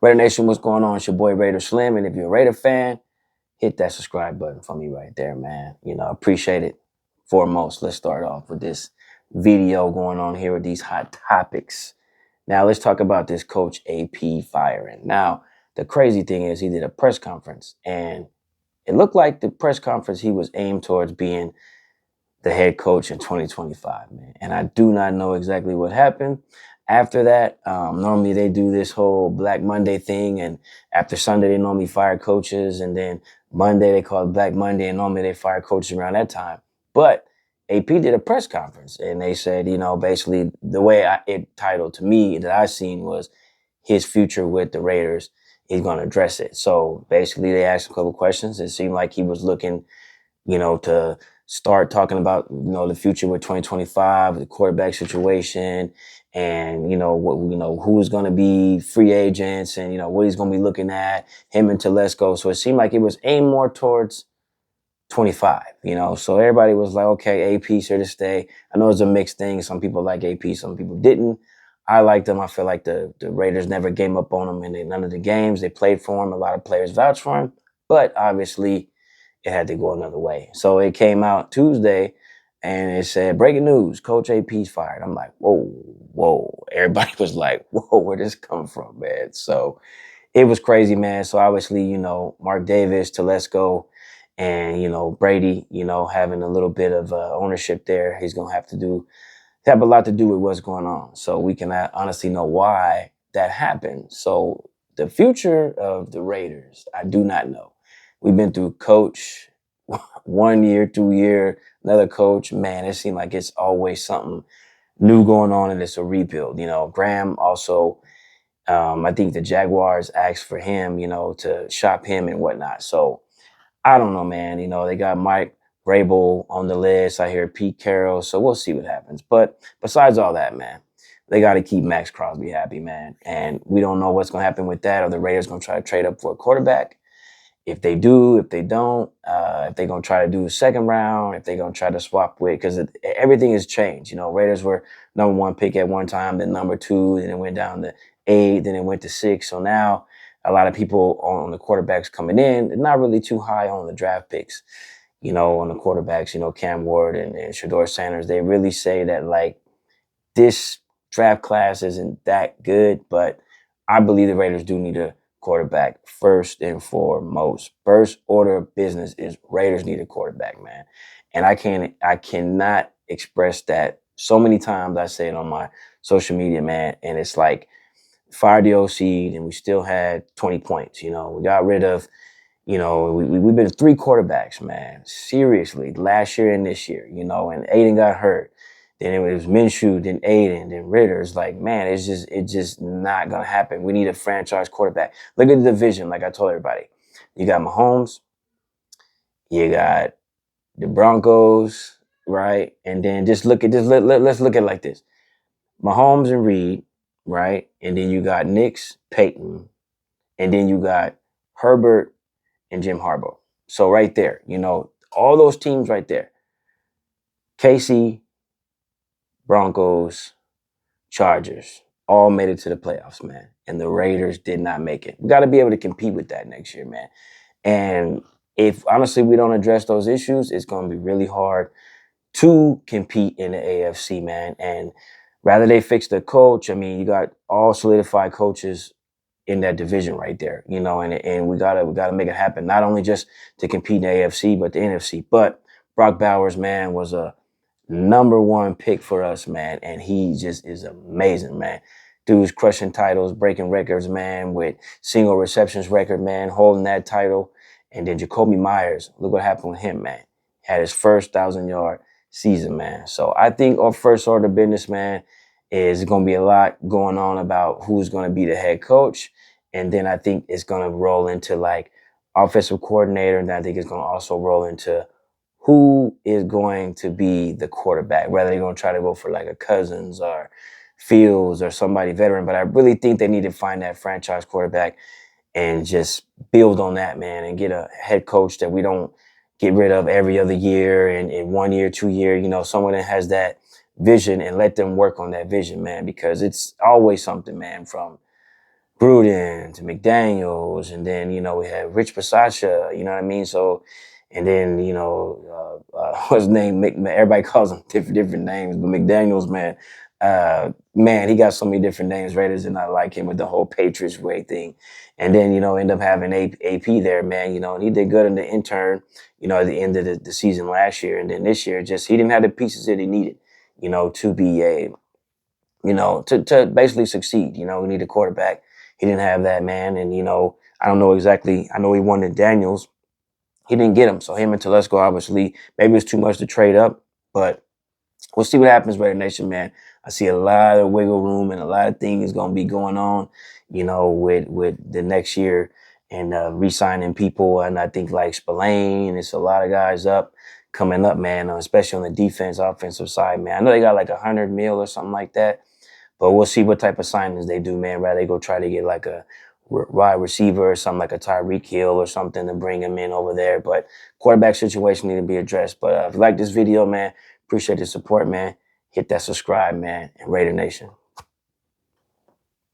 Raider Nation, what's going on? It's your boy Raider Slim, and if you're a Raider fan, hit that subscribe button for me right there, man. Appreciate it. Foremost, let's start off with this video going on here with these hot topics. Now, let's talk about this Coach AP firing. Now, the crazy thing is he did a press conference, and it looked like the press conference he was aimed towards being the head coach in 2025, man. And I do not know exactly what happened after that. Normally they do this whole Black Monday thing, and after Sunday they normally fire coaches, and then Monday they call it Black Monday, and normally they fire coaches around that time. But AP did a press conference, and they said, basically the way it titled to me that I seen was his future with the Raiders. He's going to address it. So basically they asked a couple questions. It seemed like he was looking, to start talking about, the future with 2025, the quarterback situation, and, who's going to be free agents and, what he's going to be looking at, him and Telesco. So it seemed like it was aimed more towards 25, So everybody was like, okay, AP's here to stay. I know it's a mixed thing. Some people like AP, some people didn't. I liked him. I feel like the Raiders never gave up on him in none of the games. They played for him. A lot of players vouched for him. But obviously, it had to go another way. So it came out Tuesday, and it said, breaking news, Coach AP's fired. I'm like, whoa. Everybody was like, whoa, where this come from, man? So it was crazy, man. So obviously, Mark Davis, Telesco, and, Brady, having a little bit of ownership there. He's going to have a lot to do with what's going on. So we can honestly know why that happened. So the future of the Raiders, I do not know. We've been through coach 1 year, 2 year, another coach. Man, it seemed like it's always something new going on, and it's a rebuild. Graham also, I think the Jaguars asked for him, to shop him and whatnot. So I don't know, man. They got Mike Vrabel on the list. I hear Pete Carroll. So we'll see what happens. But besides all that, man, they got to keep Max Crosby happy, man. And we don't know what's going to happen with that. Are the Raiders going to try to trade up for a quarterback? If they do, if they don't, if they're going to try to do a second round, if they're going to try to swap with, because everything has changed. Raiders were number 1 pick at one time, then number 2, then it went down to 8, then it went to 6. So now a lot of people on the quarterbacks coming in, they're not really too high on the draft picks, on the quarterbacks, Cam Ward and Shedeur Sanders. They really say that, like, this draft class isn't that good, but I believe the Raiders do need a quarterback first and foremost. First order of business is Raiders need a quarterback, man. And I cannot express that so many times. I say it on my social media, man, and it's like, fired the OC, and we still had 20 points. We got rid of, we've been 3 quarterbacks, man. Seriously, last year and this year, and Aiden got hurt. Then it was Minshew, then Aiden, then Ritter. It's like, man, it's just not gonna happen. We need a franchise quarterback. Look at the division, like I told everybody. You got Mahomes, you got the Broncos, right? And then just look at this. Let's look at it like this: Mahomes and Reed, right? And then you got Knicks, Peyton, and then you got Herbert and Jim Harbaugh. So right there, all those teams right there. KC, Broncos, Chargers, all made it to the playoffs, man. And the Raiders did not make it. We got to be able to compete with that next year, man. And if, honestly, we don't address those issues, it's going to be really hard to compete in the AFC, man. And rather they fix the coach, I mean, you got all solidified coaches in that division right there, and we gotta make it happen, not only just to compete in the AFC, but the NFC. But Brock Bowers, man, was a number 1 pick for us, man, and he just is amazing, man. Dude's crushing titles, breaking records, man, with single receptions record, man, holding that title. And then Jacoby Myers, look what happened with him, man. Had his first 1,000-yard season, man. So I think our first order of business, man, is going to be a lot going on about who's going to be the head coach. And then I think it's going to roll into, like, offensive coordinator. And then I think it's going to also roll into who is going to be the quarterback, whether they're going to try to go for like a Cousins or Fields or somebody veteran. But I really think they need to find that franchise quarterback and just build on that, man, and get a head coach that we don't get rid of every other year and in 1 year, 2 year, someone that has that vision, and let them work on that vision, man, because it's always something, man, from Gruden to McDaniels, and then, we had Rich Passacha, you know what I mean? So, and then, what's his name? Everybody calls him different names, but McDaniels, man, man, he got so many different names, Raiders, and I like him with the whole Patriots way thing. And then, end up having AP there, man, and he did good in the intern, at the end of the season last year. And then this year, just he didn't have the pieces that he needed, to be to basically succeed. We need a quarterback. He didn't have that, man. And, I don't know exactly. I know he wanted Daniels. He didn't get him. So him and Telesco, obviously, maybe it's too much to trade up, but we'll see what happens, Raider Nation, man. I see a lot of wiggle room and a lot of things going to be going on, with the next year and re-signing people. And I think like Spillane, it's a lot of guys coming up, man, especially on the offensive side, man. I know they got like 100 mil or something like that. But we'll see what type of signings they do, man. Rather they go try to get like a wide receiver or something, like a Tyreek Hill or something, to bring him in over there. But quarterback situation need to be addressed. But if you like this video, man, appreciate the support, man. Hit that subscribe, man, and Raider Nation.